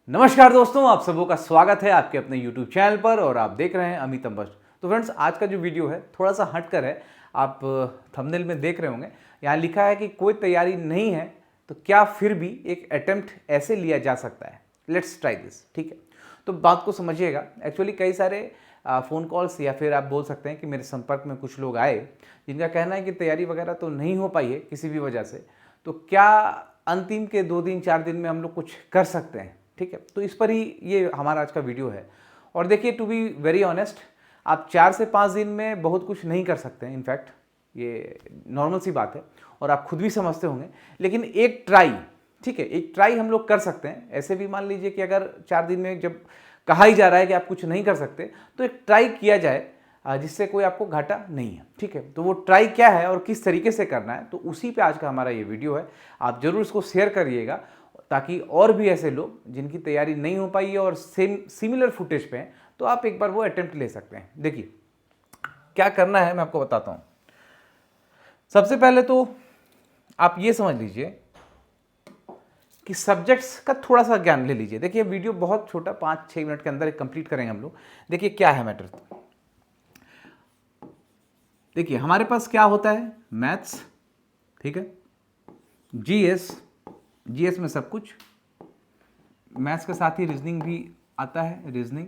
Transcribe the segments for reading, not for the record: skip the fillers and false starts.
नमस्कार दोस्तों, आप सबों का स्वागत है आपके अपने YouTube चैनल पर और आप देख रहे हैं अमित अम्बस्ट। तो फ्रेंड्स, आज का जो वीडियो है थोड़ा सा हटकर है। आप थंबनेल में देख रहे होंगे, यहाँ लिखा है कि कोई तैयारी नहीं है तो क्या फिर भी एक अटेम्प्ट ऐसे लिया जा सकता है। Let's try this. ठीक है, तो बात को समझिएगा। एक्चुअली कई सारे फ़ोन कॉल्स या फिर आप बोल सकते हैं कि मेरे संपर्क में कुछ लोग आए जिनका कहना है कि तैयारी वगैरह तो नहीं हो पाई है किसी भी वजह से, तो क्या अंतिम के 2 दिन 4 दिन में हम लोग कुछ कर सकते हैं। ठीक है, तो इस पर ही ये हमारा आज का वीडियो है। और देखिए, टू बी वेरी ऑनेस्ट, आप 4 से 5 दिन में बहुत कुछ नहीं कर सकते हैं। इनफैक्ट ये नॉर्मल सी बात है और आप खुद भी समझते होंगे, लेकिन एक ट्राई, ठीक है, एक ट्राई हम लोग कर सकते हैं। ऐसे भी मान लीजिए कि अगर 4 दिन में जब कहा ही जा रहा है कि आप कुछ नहीं कर सकते, तो एक ट्राई किया जाए जिससे कोई आपको घाटा नहीं है। ठीक है, तो वो ट्राई क्या है और किस तरीके से करना है, तो उसी पे आज का हमारा ये वीडियो है। आप जरूर इसको शेयर करिएगा ताकि और भी ऐसे लोग जिनकी तैयारी नहीं हो पाई है और सेम सिमिलर फुटेज पे हैं, तो आप एक बार वो अटेम्प्ट ले सकते हैं। देखिए क्या करना है, मैं आपको बताता हूँ। सबसे पहले तो आप ये समझ लीजिए कि सब्जेक्ट्स का थोड़ा सा ज्ञान ले लीजिए। देखिए वीडियो बहुत छोटा, 5-6 मिनट के अंदर कंप्लीट करेंगे हम लोग। देखिए क्या है मैटर। देखिए हमारे पास क्या होता है, मैथ्स, ठीक है, जीएस, जीएस में सब कुछ, मैथ्स के साथ ही रीजनिंग भी आता है, रीजनिंग,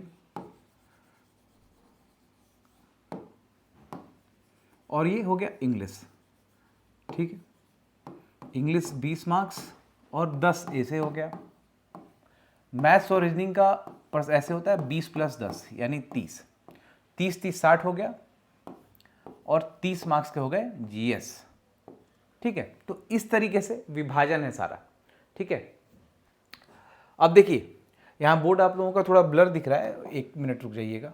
और ये हो गया इंग्लिश। ठीक है, इंग्लिश 20 मार्क्स और 10 ऐसे हो गया। मैथ्स और रीजनिंग का ऐसे होता है 20 + 10 यानी 30, 30 60 हो गया और 30 मार्क्स के हो गए जीएस। ठीक है, तो इस तरीके से विभाजन है सारा। ठीक है, अब देखिए यहाँ बोर्ड आप लोगों का थोड़ा ब्लर दिख रहा है, 1 मिनट रुक जाइएगा।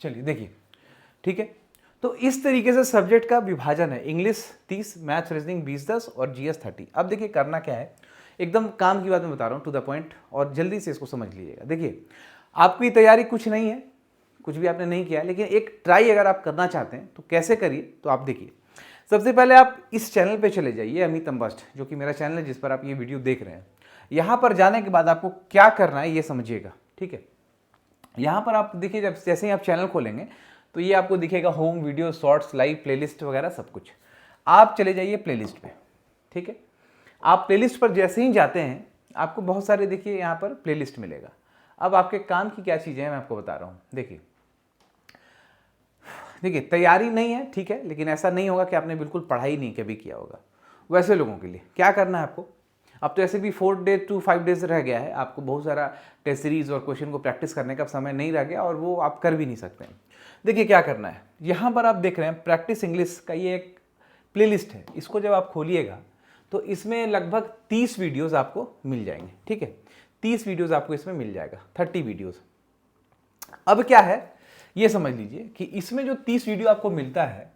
चलिए देखिए, ठीक है, तो इस तरीके से सब्जेक्ट का विभाजन है। इंग्लिश 30, मैथ्स रीजनिंग 20-10 और जीएस 30। अब देखिए करना क्या है, एकदम काम की बात मैं बता रहा हूँ, टू द पॉइंट, और जल्दी से इसको समझ लीजिएगा। देखिए आपकी तैयारी कुछ नहीं है, कुछ भी आपने नहीं किया, लेकिन एक ट्राई अगर आप करना चाहते हैं तो कैसे करिए, तो आप देखिए। सबसे पहले आप इस चैनल पे चले जाइए, अमित अम्बस्ट, जो कि मेरा चैनल है जिस पर आप ये वीडियो देख रहे हैं। यहाँ पर जाने के बाद आपको क्या करना है ये समझिएगा। ठीक है, यहाँ पर आप देखिए, जब जैसे ही आप चैनल खोलेंगे तो ये आपको दिखेगा home, video, shorts, live, playlist वगैरह सब कुछ। आप चले जाइए प्लेलिस्ट पे। ठीक है, आप प्लेलिस्ट पर जैसे ही जाते हैं आपको बहुत सारे, देखिए यहाँ पर प्लेलिस्ट मिलेगा। अब आपके काम की क्या चीज़ें हैं मैं आपको बता रहा हूँ। देखिए तैयारी नहीं है, ठीक है, लेकिन ऐसा नहीं होगा कि आपने बिल्कुल पढ़ाई नहीं कभी किया होगा। वैसे लोगों के लिए क्या करना है आपको, अब तो ऐसे भी 4 डेज to 5 डेज रह गया है, आपको बहुत सारा टेस्ट सीरीज और क्वेश्चन को प्रैक्टिस करने का समय नहीं रह गया और वो आप कर भी नहीं सकते हैं। देखिए क्या करना है, यहाँ पर आप देख रहे हैं प्रैक्टिस इंग्लिश का ये एक प्लेलिस्ट है। इसको जब आप खोलिएगा तो इसमें लगभग 30 वीडियोज़ आपको मिल जाएंगे। ठीक है, 30 वीडियोज़ आपको इसमें मिल जाएगा, 30 वीडियोज़। अब क्या है ये समझ लीजिए कि इसमें जो 30 वीडियो आपको मिलता है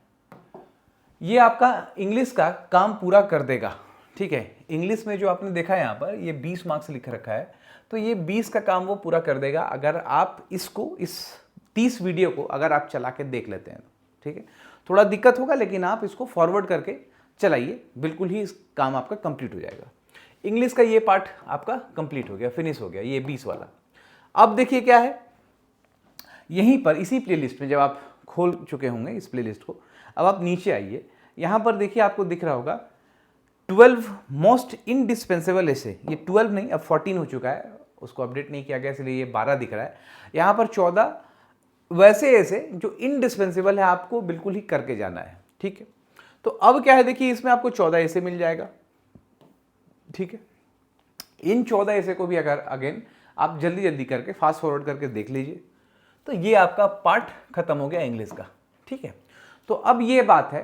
ये आपका इंग्लिश का काम पूरा कर देगा। ठीक है, इंग्लिश में जो आपने देखा है यहाँ पर ये 20 मार्क्स लिख रखा है, तो ये 20 का काम वो पूरा कर देगा अगर आप इसको, इस 30 वीडियो को अगर आप चला के देख लेते हैं। ठीक है, थोड़ा दिक्कत होगा लेकिन आप इसको फॉरवर्ड करके चलाइए, बिल्कुल ही इस काम आपका कंप्लीट हो जाएगा। इंग्लिश का ये पार्ट आपका कंप्लीट हो गया, फिनिश हो गया, ये 20 वाला। अब देखिए क्या है, यहीं पर इसी प्लेलिस्ट में जब आप खोल चुके होंगे इस प्लेलिस्ट को, अब आप नीचे आइए, यहाँ पर देखिए आपको दिख रहा होगा 12 मोस्ट इंडिस्पेंसेबल ऐसे। ये 12 नहीं, अब 14 हो चुका है, उसको अपडेट नहीं किया गया इसलिए ये 12 दिख रहा है। यहाँ पर 14 वैसे ऐसे जो इंडिस्पेंसेबल है, आपको बिल्कुल ही करके जाना है। ठीक है, तो अब क्या है, देखिए इसमें आपको 14 ऐसे मिल जाएगा। ठीक है, इन 14 ऐसे को भी अगर अगेन आप जल्दी जल्दी करके फास्ट फॉरवर्ड करके देख लीजिए, तो ये आपका पार्ट खत्म हो गया इंग्लिश का। ठीक है, तो अब ये बात है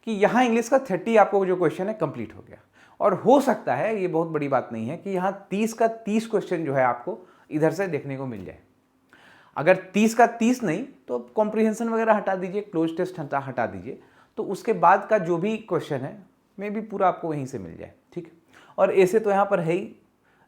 कि यहाँ इंग्लिश का 30 आपको जो क्वेश्चन है कंप्लीट हो गया, और हो सकता है, ये बहुत बड़ी बात नहीं है, कि यहाँ 30 का 30 क्वेश्चन जो है आपको इधर से देखने को मिल जाए। अगर 30 का 30 नहीं तो कॉम्प्रिहेंशन वगैरह हटा दीजिए, क्लोज टेस्ट हटा दीजिए, तो उसके बाद का जो भी क्वेश्चन है मे भी पूरा आपको वहीं से मिल जाए। ठीक है, और ऐसे तो यहाँ पर है ही,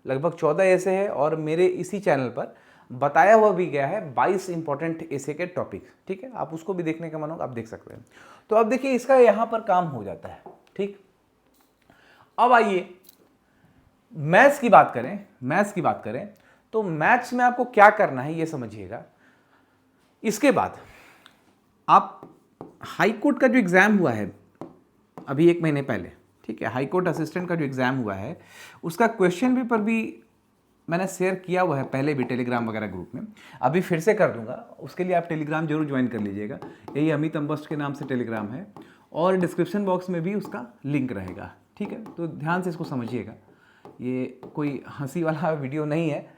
लगभग 14 ऐसे है, और मेरे इसी चैनल पर बताया हुआ भी गया है 22 इंपॉर्टेंट ऐसे के टॉपिक। ठीक है, आप उसको भी देखने का मन होगा आप देख सकते हैं। तो अब देखिए इसका यहाँ पर काम हो जाता है। ठीक, अब आइए मैथ्स की बात करें तो मैथ्स में आपको क्या करना है ये समझिएगा। इसके बाद आप हाई कोर्ट का जो एग्ज़ाम हुआ है अभी 1 महीने पहले, ठीक है, हाई कोर्ट असिस्टेंट का जो एग्ज़ाम हुआ है उसका क्वेश्चन पेपर भी मैंने शेयर किया हुआ है पहले भी टेलीग्राम वगैरह ग्रुप में, अभी फिर से कर दूंगा। उसके लिए आप टेलीग्राम जरूर ज्वाइन कर लीजिएगा, यही अमित अम्बस्ट के नाम से टेलीग्राम है, और डिस्क्रिप्शन बॉक्स में भी उसका लिंक रहेगा, ठीक है। तो ध्यान से इसको समझिएगा, ये कोई हंसी वाला वीडियो नहीं है,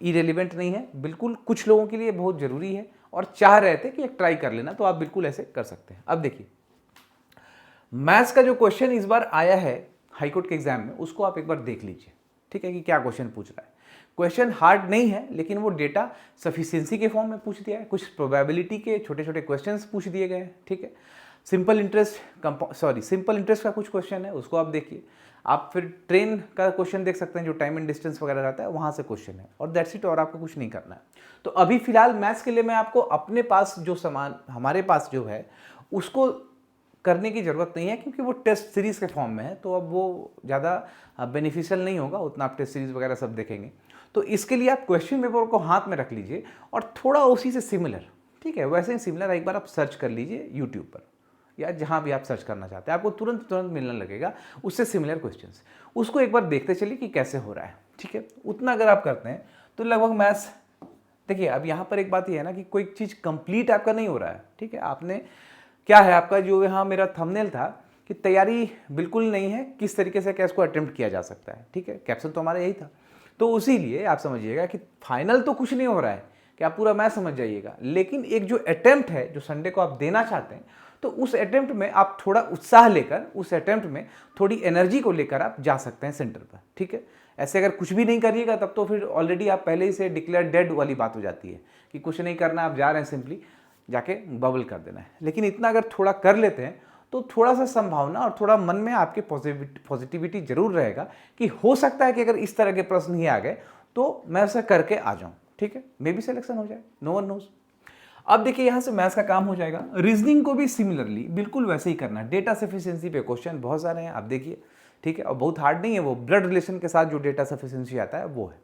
इरेलीवेंट नहीं है, बिल्कुल कुछ लोगों के लिए बहुत ज़रूरी है और चाह रहे थे कि एक ट्राई कर लेना, तो आप बिल्कुल ऐसे कर सकते हैं। अब देखिए मैथ्स का जो क्वेश्चन इस बार आया है हाईकोर्ट के एग्जाम में, उसको आप एक बार देख लीजिए, ठीक है, कि क्या क्वेश्चन पूछ रहा है। क्वेश्चन हार्ड नहीं है, लेकिन वो डेटा सफिशिएंसी के फॉर्म में पूछ दिया है, कुछ प्रोबेबिलिटी के छोटे छोटे क्वेश्चंस पूछ दिए गए हैं, ठीक है। सिंपल इंटरेस्ट का कुछ क्वेश्चन है, उसको आप देखिए। आप फिर ट्रेन का क्वेश्चन देख सकते हैं, जो टाइम एंड डिस्टेंस वगैरह रहता है, वहाँ से क्वेश्चन है, और दैट्स इट, और आपको कुछ नहीं करना है। तो अभी फिलहाल मैथ्स के लिए मैं आपको अपने पास जो सामान हमारे पास जो है उसको करने की ज़रूरत नहीं है, क्योंकि वो टेस्ट सीरीज़ के फॉर्म में है, तो अब वो ज़्यादा बेनिफिशियल नहीं होगा उतना, आप टेस्ट सीरीज़ वगैरह सब देखेंगे। तो इसके लिए आप क्वेश्चन पेपर को हाथ में रख लीजिए और थोड़ा उसी से सिमिलर, ठीक है, वैसे ही सिमिलर एक बार आप सर्च कर लीजिए यूट्यूब पर या जहाँ भी आप सर्च करना चाहते हैं, आपको तुरंत मिलने लगेगा उससे सिमिलर क्वेश्चंस, उसको एक बार देखते चलिए कि कैसे हो रहा है, ठीक है। उतना अगर आप करते हैं तो लगभग मैथ्स, देखिए अब यहाँ पर एक बात ये है ना कि कोई चीज़ कंप्लीट आपका नहीं हो रहा है, ठीक है। आपने क्या है, आपका जो यहाँ मेरा थंबनेल था कि तैयारी बिल्कुल नहीं है, किस तरीके से क्या इसको अटेम्प्ट किया जा सकता है, ठीक है, कैप्शन तो हमारा यही था। तो उसी लिए आप समझिएगा कि फाइनल तो कुछ नहीं हो रहा है कि आप पूरा मैथ समझ जाइएगा, लेकिन एक जो अटेम्प्ट है जो संडे को आप देना चाहते हैं, तो उस अटेम्प्ट में आप थोड़ा उत्साह लेकर, उस अटेम्प्ट में थोड़ी एनर्जी को लेकर आप जा सकते हैं सेंटर पर, ठीक है। ऐसे अगर कुछ भी नहीं करिएगा तब तो फिर ऑलरेडी आप पहले ही से डिक्लेयर डेड वाली बात हो जाती है कि कुछ नहीं करना, आप जा रहे हैं सिंपली जाके बबल कर देना है। लेकिन इतना अगर थोड़ा कर लेते हैं तो थोड़ा सा संभावना और थोड़ा मन में आपके पॉजिटिविटी जरूर रहेगा कि हो सकता है कि अगर इस तरह के प्रश्न ही आ गए तो मैं उसे करके आ जाऊं, ठीक है, मे भी सिलेक्शन हो जाए, नो वन नोज। अब देखिए यहां से मैथ्स का काम हो जाएगा। रीजनिंग को भी सिमिलरली बिल्कुल वैसे ही करना है। डेटा सफिशिएंसी पे क्वेश्चन बहुत सारे हैं, आप देखिए, ठीक है, और बहुत हार्ड नहीं है, वो ब्लड रिलेशन के साथ जो डेटा सफिशिएंसी आता है वो है।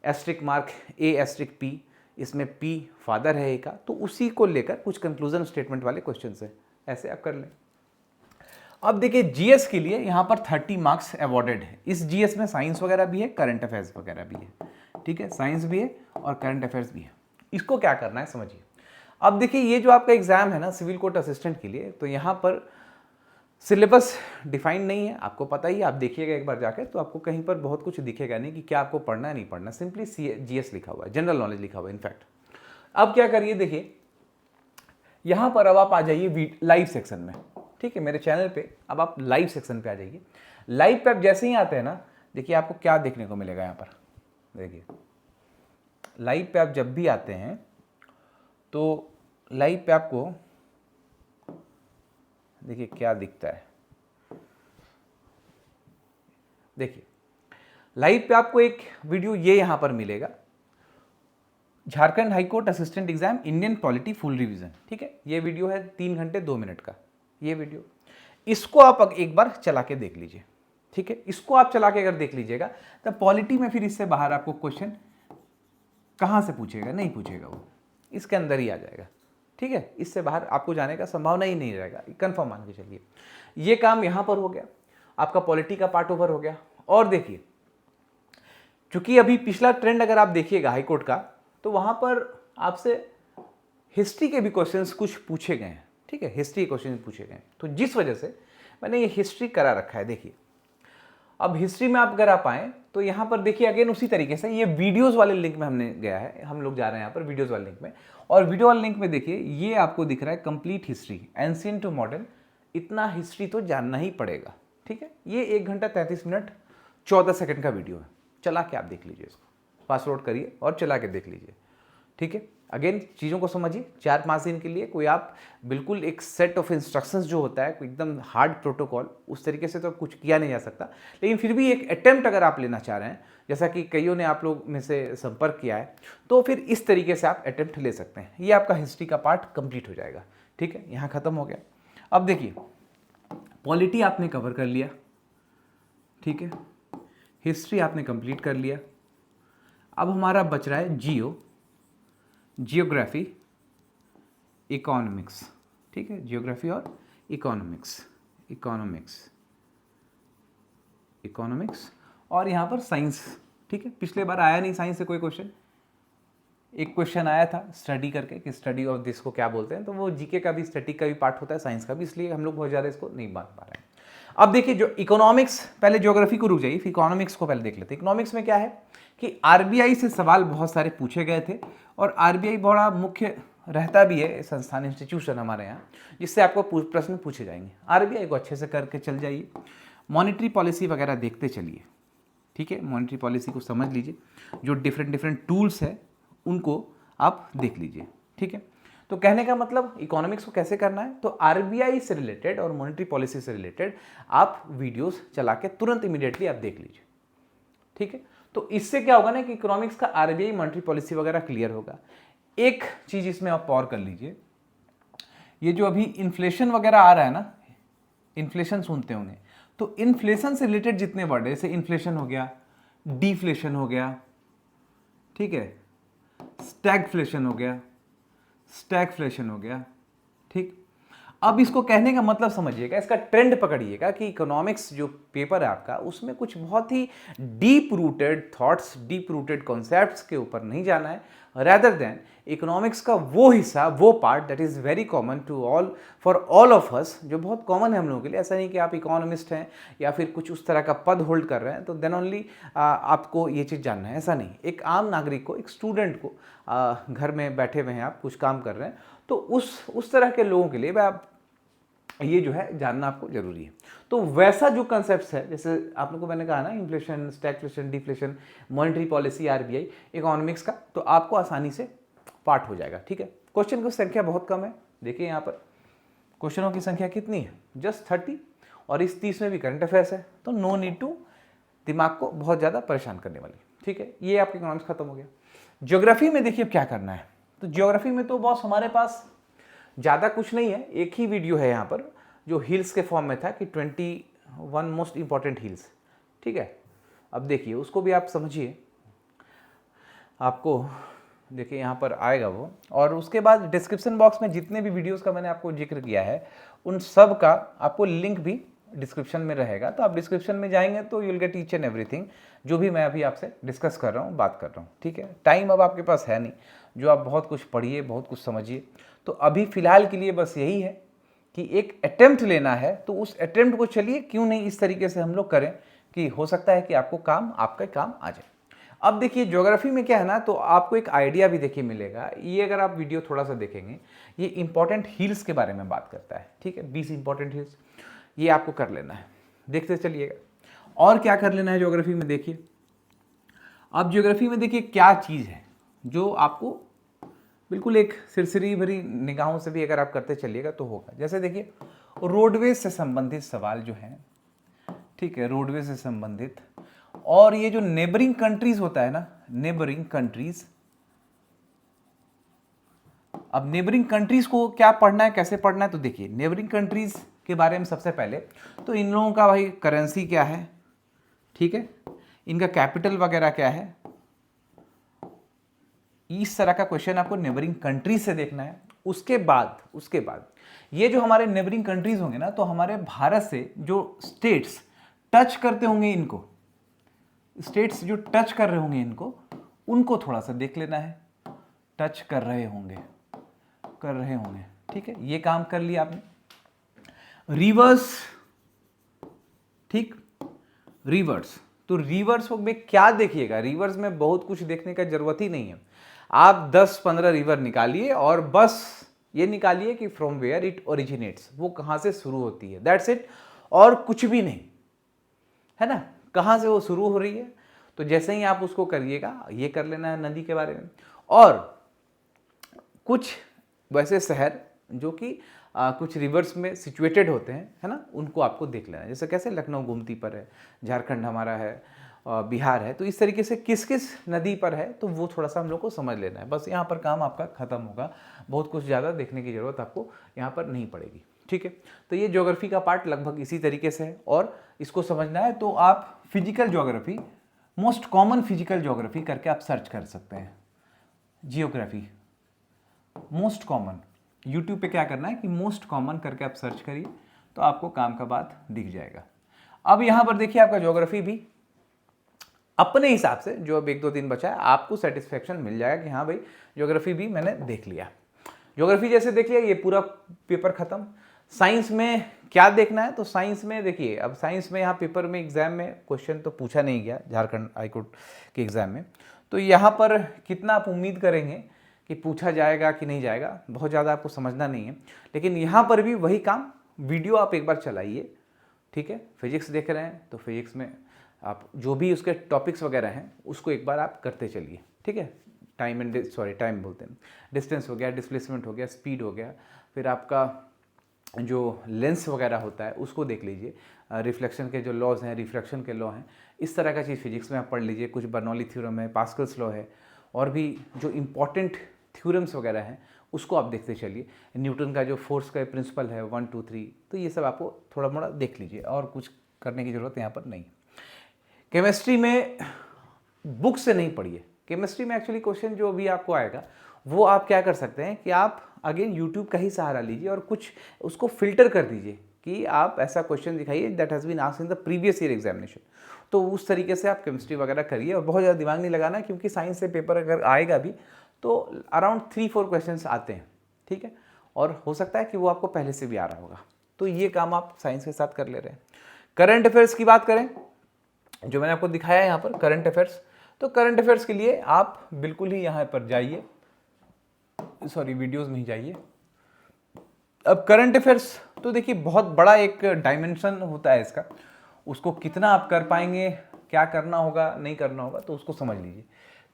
एस्ट्रिक मार्क ए एस्ट्रिक पी, इसमें पी फादर है ए का, तो उसी को लेकर कुछ कंक्लूजन स्टेटमेंट वाले क्वेश्चन है, ऐसे आप कर लें। अब देखिए जीएस के लिए यहाँ पर 30 मार्क्स अवॉर्डेड है। इस जीएस में साइंस वगैरह भी है, करंट अफेयर्स वगैरह भी है, ठीक है, साइंस भी है और करंट अफेयर्स भी है। इसको क्या करना है समझिए। अब देखिए ये जो आपका एग्जाम है ना सिविल कोर्ट असिस्टेंट के लिए, तो यहाँ पर सिलेबस डिफाइन नहीं है, आपको पता ही है, आप देखिएगा एक बार जाकर तो आपको कहीं पर बहुत कुछ दिखेगा नहीं कि क्या आपको पढ़ना है नहीं पढ़ना, सिंपली जीएस लिखा हुआ है, जनरल नॉलेज लिखा हुआ है इनफैक्ट। अब क्या करिए, देखिए यहाँ पर अब आप आ जाइए लाइव सेक्शन में, ठीक है, मेरे चैनल पे अब आप लाइव सेक्शन पे आ जाइए। लाइव पे आप जैसे ही आते हैं ना, देखिए आपको क्या देखने को मिलेगा यहाँ पर, देखिए लाइव पे आप जब भी आते हैं तो लाइव पे आपको देखिए क्या दिखता है। देखिए लाइव पे आपको एक वीडियो ये यहां पर मिलेगा, Jharkhand high court assistant exam Indian polity full revision, ठीक है, ये वीडियो है 3 घंटे 2 मिनट का ये वीडियो। इसको आप एक बार चला के देख लीजिए, ठीक है, इसको आप चला के अगर देख लीजिएगा तो पॉलिटी में फिर इससे बाहर आपको क्वेश्चन कहां से पूछेगा, नहीं पूछेगा, वो इसके अंदर ही आ जाएगा, ठीक है, इससे बाहर आपको जाने का संभावना ही नहीं रहेगा, कंफर्म मान के चलिए। ये काम यहां पर हो गया, आपका पॉलिटी का पार्ट ओवर हो गया। और देखिए चूंकि अभी पिछला ट्रेंड अगर आप देखिएगा हाईकोर्ट का, तो वहां पर आपसे हिस्ट्री के भी क्वेश्चंस कुछ पूछे गए हैं, ठीक है, हिस्ट्री के क्वेश्चन पूछे गए हैं, तो जिस वजह से मैंने ये हिस्ट्री करा रखा है। देखिए अब हिस्ट्री में आप अगर आप आए तो यहाँ पर देखिए अगेन उसी तरीके से ये वीडियोस वाले लिंक में हमने गया है, हम लोग जा रहे हैं यहाँ पर वीडियोस वाले लिंक में, और वीडियो वाले लिंक में देखिए ये आपको दिख रहा है complete history ancient to modern. इतना हिस्ट्री तो जानना ही पड़ेगा, ठीक है। ये 1 घंटा 33 मिनट 14 सेकंड का वीडियो है, चला के आप देख लीजिए, इसको फास्ट फॉरवर्ड करिए और चला के देख लीजिए, ठीक है। अगेन चीज़ों को समझिए, 4-5 दिन के लिए कोई आप बिल्कुल एक सेट ऑफ इंस्ट्रक्शंस जो होता है कोई एकदम हार्ड प्रोटोकॉल, उस तरीके से तो कुछ किया नहीं जा सकता, लेकिन फिर भी एक अटेम्प्ट अगर आप लेना चाह रहे हैं, जैसा कि कईयों ने आप लोग में से संपर्क किया है, तो फिर इस तरीके से आप अटेम्प्ट ले सकते हैं। ये आपका हिस्ट्री का पार्ट कंप्लीट हो जाएगा, ठीक है, यहाँ ख़त्म हो गया। अब देखिए पॉलिटी आपने कवर कर लिया, ठीक है, हिस्ट्री आपने कंप्लीट कर लिया। अब हमारा बच रहा है जियोग्राफी, इकोनॉमिक्स। ठीक है, जियोग्राफी और इकोनॉमिक्स और यहाँ पर साइंस। ठीक है, पिछले बार आया नहीं साइंस से कोई क्वेश्चन, एक क्वेश्चन आया था स्टडी करके कि स्टडी ऑफ दिस को क्या बोलते हैं, तो वो जीके का भी स्टैटिक का भी पार्ट होता है, साइंस का भी, इसलिए हम लोग बहुत ज़्यादा इसको नहीं बांध पा रहे हैं। अब देखिए जो इकोनॉमिक्स, पहले ज्योग्राफी को रुक जाइए, फिर इकोनॉमिक्स को पहले देख लेते हैं। इकोनॉमिक्स में क्या है कि आरबीआई से सवाल बहुत सारे पूछे गए थे और आरबीआई बड़ा मुख्य रहता भी है संस्थान, इंस्टीट्यूशन हमारे यहाँ, जिससे आपको प्रश्न पूछे जाएंगे। आरबीआई को अच्छे से करके चल जाइए, मॉनेटरी पॉलिसी वगैरह देखते चलिए। ठीक है, मॉनेटरी पॉलिसी को समझ लीजिए, जो डिफरेंट टूल्स है उनको आप देख लीजिए। ठीक है, तो कहने का मतलब इकोनॉमिक्स को कैसे करना है, तो आरबीआई से रिलेटेड और मॉनेटरी पॉलिसी से रिलेटेड आप वीडियोस चला के तुरंत इमीडिएटली आप देख लीजिए। ठीक है, तो इससे क्या होगा ना कि इकोनॉमिक्स का आरबीआई मॉनेटरी पॉलिसी वगैरह क्लियर होगा। एक चीज इसमें आप और कर लीजिए, ये जो अभी इन्फ्लेशन वगैरह आ रहा है ना, इन्फ्लेशन सुनते होंगे, तो इन्फ्लेशन से रिलेटेड जितने वर्ड है, जैसे इन्फ्लेशन हो गया, डिफ्लेशन हो गया, ठीक है, स्टैगफ्लेशन हो गया, ठीक। अब इसको कहने का मतलब समझिएगा, इसका ट्रेंड पकड़िएगा कि इकोनॉमिक्स जो पेपर है आपका, उसमें कुछ बहुत ही deep rooted thoughts, deep rooted concepts के ऊपर नहीं जाना है, रेदर देन इकोनॉमिक्स का वो हिस्सा, वो part that is very common to all, for all of us, जो बहुत कॉमन है हम लोगों के लिए। ऐसा नहीं कि आप इकोनॉमिस्ट हैं या फिर कुछ उस तरह का पद होल्ड कर रहे हैं तो देन ओनली आपको ये चीज़ जानना है, ऐसा नहीं। एक आम नागरिक को, एक स्टूडेंट को, घर में बैठे हुए हैं आप, कुछ काम कर रहे हैं, तो उस तरह के लोगों के लिए आप ये जो है जानना आपको जरूरी है। तो वैसा जो कंसेप्ट है, जैसे आप लोगों को मैंने कहा ना, inflation, stagflation, deflation, monetary policy, RBI, economics का, तो आपको आसानी से पार्ट हो जाएगा। ठीक है, क्वेश्चन की संख्या बहुत कम है, देखिए यहाँ पर क्वेश्चनों की संख्या कितनी है, जस्ट 30, और इस 30 में भी करंट अफेयर्स है, तो नो नीड टू दिमाग को बहुत ज़्यादा परेशान करने वाली। ठीक है, ये आपका इकोनॉमिक्स खत्म हो गया। ज्योग्राफी में देखिए अब क्या करना है, तो ज्योग्राफी में तो बॉस हमारे पास ज़्यादा कुछ नहीं है, एक ही वीडियो है यहाँ पर जो हिल्स के फॉर्म में था कि 21 मोस्ट इंपॉर्टेंट हिल्स। ठीक है, अब देखिए उसको भी आप समझिए, आपको देखिए यहाँ पर आएगा वो, और उसके बाद डिस्क्रिप्शन बॉक्स में जितने भी वीडियोस का मैंने आपको जिक्र किया है उन सब का आपको लिंक भी डिस्क्रिप्शन में रहेगा, तो आप डिस्क्रिप्शन में जाएंगे तो you will get each and everything जो भी मैं अभी आपसे डिस्कस कर रहा हूँ, बात कर रहा हूँ। ठीक है, टाइम अब आपके पास है नहीं जो आप बहुत कुछ पढ़िए, बहुत कुछ समझिए, तो अभी फ़िलहाल के लिए बस यही है कि एक अटेम्प्ट लेना है, तो उस अटेम्प्ट को चलिए क्यों नहीं इस तरीके से हम लोग करें कि हो सकता है कि आपको आपका काम आ जाए। अब देखिए ज्योग्राफी में क्या है ना, तो आपको एक आइडिया भी देखिए मिलेगा, ये अगर आप वीडियो थोड़ा सा देखेंगे, ये इंपॉर्टेंट हिल्स के बारे में बात करता है। ठीक है, 20 इंपॉर्टेंट हिल्स, ये आपको कर लेना है, देखते चलिएगा। और क्या कर लेना है ज्योग्राफी में, देखिए अब ज्योग्राफी में देखिए क्या चीज़ है जो आपको बिल्कुल एक सिरसिरी भरी निगाहों से भी अगर आप करते चलिएगा तो होगा। जैसे देखिए रोडवेज से संबंधित सवाल जो है, ठीक है, रोडवेज से संबंधित, और ये जो नेबरिंग कंट्रीज होता है ना, नेबरिंग कंट्रीज, अब नेबरिंग कंट्रीज को क्या पढ़ना है, कैसे पढ़ना है, तो देखिए नेबरिंग कंट्रीज के बारे में सबसे पहले तो इन लोगों का भाई करेंसी क्या है, ठीक है, इनका कैपिटल वगैरह क्या है, इस तरह का क्वेश्चन आपको नेबरिंग कंट्रीज से देखना है। उसके बाद ये जो हमारे नेबरिंग कंट्रीज होंगे ना, तो हमारे भारत से जो स्टेट्स टच करते होंगे, इनको स्टेट्स जो टच कर रहे होंगे इनको, उनको थोड़ा सा देख लेना है, टच कर रहे होंगे। ठीक है, ये काम कर लिया आपने। रिवर्स, ठीक, रिवर्स, तो रिवर्स में क्या देखिएगा, रिवर्स में बहुत कुछ देखने का जरूरत ही नहीं है, आप 10-15 रिवर निकालिए और बस ये निकालिए कि फ्रॉम वेयर इट ओरिजिनेट्स, वो कहाँ से शुरू होती है, दैट्स इट, और कुछ भी नहीं है ना, कहाँ से वो शुरू हो रही है। तो जैसे ही आप उसको करिएगा, ये कर लेना है नदी के बारे में। और कुछ वैसे शहर जो कि कुछ रिवर्स में सिचुएटेड होते हैं, है ना, उनको आपको देख लेना है। जैसे कैसे लखनऊ गोमती पर है, झारखंड हमारा है, बिहार है, तो इस तरीके से किस किस नदी पर है, तो वो थोड़ा सा हम लोग को समझ लेना है। बस यहाँ पर काम आपका खत्म होगा, बहुत कुछ ज़्यादा देखने की ज़रूरत आपको यहाँ पर नहीं पड़ेगी। ठीक है, तो ये ज्योग्राफी का पार्ट लगभग इसी तरीके से है, और इसको समझना है तो आप physical geography, most common physical geography करके आप सर्च कर सकते हैं। जियोग्राफी मोस्ट कॉमन, यूट्यूब पे क्या करना है कि मोस्ट कॉमन करके आप सर्च करिए तो आपको काम का बात दिख जाएगा। अब यहाँ पर देखिए आपका ज्योग्राफी भी अपने हिसाब से जो अब 1 2 3 बचा है आपको सेटिस्फेक्शन मिल जाएगा कि हाँ भाई ज्योग्राफी भी मैंने देख लिया। ज्योग्राफी जैसे देख लिया, ये पूरा पेपर खत्म। साइंस में क्या देखना है, तो साइंस में देखिए, अब साइंस में यहाँ पेपर में एग्जाम में क्वेश्चन तो पूछा नहीं गया झारखंड हाईकोर्ट के एग्जाम में, तो यहाँ पर कितना आप उम्मीद करेंगे कि पूछा जाएगा कि नहीं जाएगा, बहुत ज़्यादा आपको समझना नहीं है। लेकिन यहाँ पर भी वही काम, वीडियो आप एक बार चलाइए, ठीक है। फिजिक्स देख रहे हैं तो फिजिक्स में आप जो भी उसके टॉपिक्स वगैरह हैं उसको एक बार आप करते चलिए, ठीक है। टाइम बोलते हैं, डिस्टेंस हो गया, डिस्प्लेसमेंट हो गया, स्पीड हो गया, फिर आपका जो लेंस वगैरह होता है उसको देख लीजिए, रिफ्लेक्शन के जो लॉज हैं, रिफ्रैक्शन के लॉ हैं, इस तरह का चीज़ फिजिक्स में आप पढ़ लीजिए। कुछ बर्नौली थ्योरम है, पास्कल्स लॉ है, और भी जो इम्पॉर्टेंट थ्योरम्स वगैरह हैं उसको आप देखते चलिए। न्यूटन का जो फोर्स का प्रिंसिपल है 1 2 3, तो ये सब आपको थोड़ा मोड़ा देख लीजिए और कुछ करने की ज़रूरत यहाँ पर नहीं। केमिस्ट्री में बुक से नहीं पढ़िए। केमिस्ट्री में एक्चुअली क्वेश्चन जो भी आपको आएगा वो आप क्या कर सकते हैं कि आप अगेन यूट्यूब का ही सहारा लीजिए और कुछ उसको फिल्टर कर दीजिए कि आप ऐसा क्वेश्चन दिखाइए that has been asked in the previous year examination. तो उस तरीके से आप केमिस्ट्री वगैरह करिए और बहुत ज़्यादा दिमाग नहीं लगाना, क्योंकि साइंस से पेपर अगर आएगा भी तो अराउंड 3-4 क्वेश्चंस आते हैं, ठीक है। और हो सकता है कि वो आपको पहले से भी आ रहा होगा, तो ये काम आप साइंस के साथ कर ले रहे हैं। करंट अफेयर्स की बात करें, जो मैंने आपको दिखाया है यहाँ पर करंट अफेयर्स, तो करंट अफेयर्स के लिए आप बिल्कुल ही यहाँ पर जाइए, सॉरी वीडियोज़ में ही जाइए। अब करंट अफेयर्स तो देखिए बहुत बड़ा एक डायमेंशन होता है इसका, उसको कितना आप कर पाएंगे, क्या करना होगा नहीं करना होगा, तो उसको समझ लीजिए।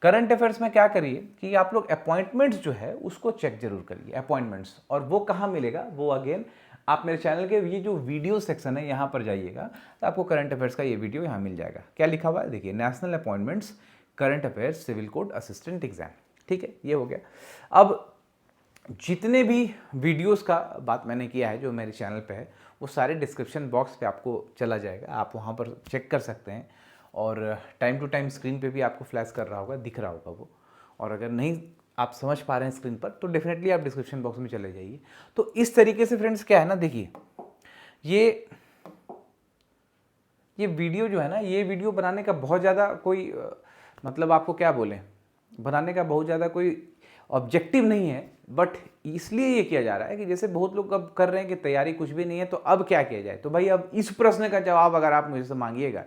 करंट अफेयर्स में क्या करिए कि आप लोग अपॉइंटमेंट्स जो है उसको चेक जरूर करिए, अपॉइंटमेंट्स। और वो कहाँ मिलेगा, वो अगेन आप मेरे चैनल के ये जो वीडियो सेक्शन है यहाँ पर जाइएगा तो आपको करंट अफेयर्स का ये वीडियो यहाँ मिल जाएगा। क्या लिखा हुआ है देखिए, national appointments current affairs civil code assistant exam, ठीक है, ये हो गया। अब जितने भी वीडियोस का बात मैंने किया है जो मेरे चैनल पे है वो सारे डिस्क्रिप्शन बॉक्स पे आपको चला जाएगा, आप वहाँ पर चेक कर सकते हैं। और टाइम टू टाइम स्क्रीन पे भी आपको फ्लैश कर रहा होगा, दिख रहा होगा वो। और अगर नहीं आप समझ पा रहे हैं स्क्रीन पर तो डेफिनेटली आप डिस्क्रिप्शन बॉक्स में चले जाइए। तो इस तरीके से फ्रेंड्स क्या है ना, देखिए ये वीडियो जो है ना, ये वीडियो बनाने का बहुत ज़्यादा कोई मतलब आपको क्या बोलें, बनाने का बहुत ज़्यादा कोई ऑब्जेक्टिव नहीं है, बट इसलिए ये किया जा रहा है कि जैसे बहुत लोग अब कर रहे हैं कि तैयारी कुछ भी नहीं है तो अब क्या किया जाए। तो भाई अब इस प्रश्न का जवाब अगर आप मुझे से मांगिएगा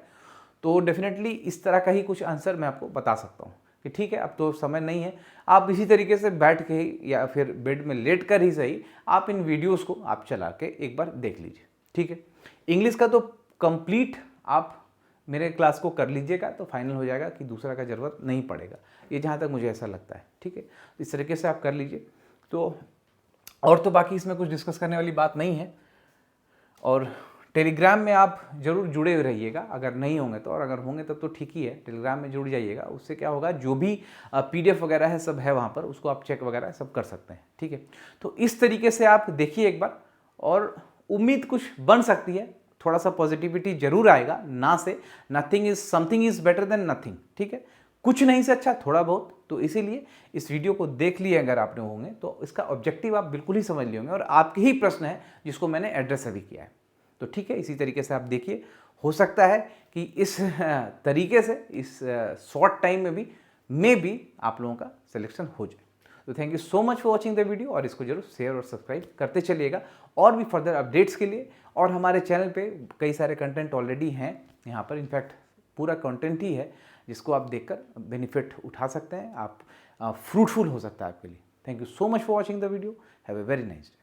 तो डेफिनेटली इस तरह का ही कुछ आंसर मैं आपको बता सकता हूँ कि ठीक है अब तो समय नहीं है, आप इसी तरीके से बैठ के ही या फिर बेड में लेट कर ही सही आप इन वीडियोज़ को आप चला के एक बार देख लीजिए, ठीक है। इंग्लिश का तो कंप्लीट आप मेरे क्लास को कर लीजिएगा तो फाइनल हो जाएगा कि दूसरा का ज़रूरत नहीं पड़ेगा, ये जहाँ तक मुझे ऐसा लगता है, ठीक है। इस तरीके से आप कर लीजिए। तो और तो बाकी इसमें कुछ डिस्कस करने वाली बात नहीं है। और टेलीग्राम में आप जरूर जुड़े रहिएगा अगर नहीं होंगे तो, और अगर होंगे तब तो ठीक ही है, टेलीग्राम में जुड़ जाइएगा। उससे क्या होगा, जो भी PDF वगैरह है सब है वहाँ पर, उसको आप चेक वगैरह सब कर सकते हैं, ठीक है। तो इस तरीके से आप देखिए एक बार, और उम्मीद कुछ बन सकती है, थोड़ा सा पॉजिटिविटी जरूर आएगा ना से। Something is better than nothing, ठीक है। कुछ नहीं से अच्छा थोड़ा बहुत, तो इसीलिए इस वीडियो को देख लिए अगर आपने होंगे तो इसका ऑब्जेक्टिव आप बिल्कुल ही समझ लिए होंगे और आपके ही प्रश्न है जिसको मैंने एड्रेस अभी किया है। तो ठीक है, इसी तरीके से आप देखिए, हो सकता है कि इस तरीके से इस शॉर्ट टाइम में भी आप लोगों का सिलेक्शन हो जाए। तो thank you so much for watching the video, और इसको जरूर शेयर और सब्सक्राइब करते चलिएगा और भी फर्दर अपडेट्स के लिए। और हमारे चैनल पे कई सारे कंटेंट ऑलरेडी हैं यहाँ पर, इनफैक्ट पूरा कंटेंट ही है जिसको आप देखकर बेनिफिट उठा सकते हैं, आप फ्रूटफुल हो सकता है आपके लिए। Thank you so much for watching the video, have a very nice day.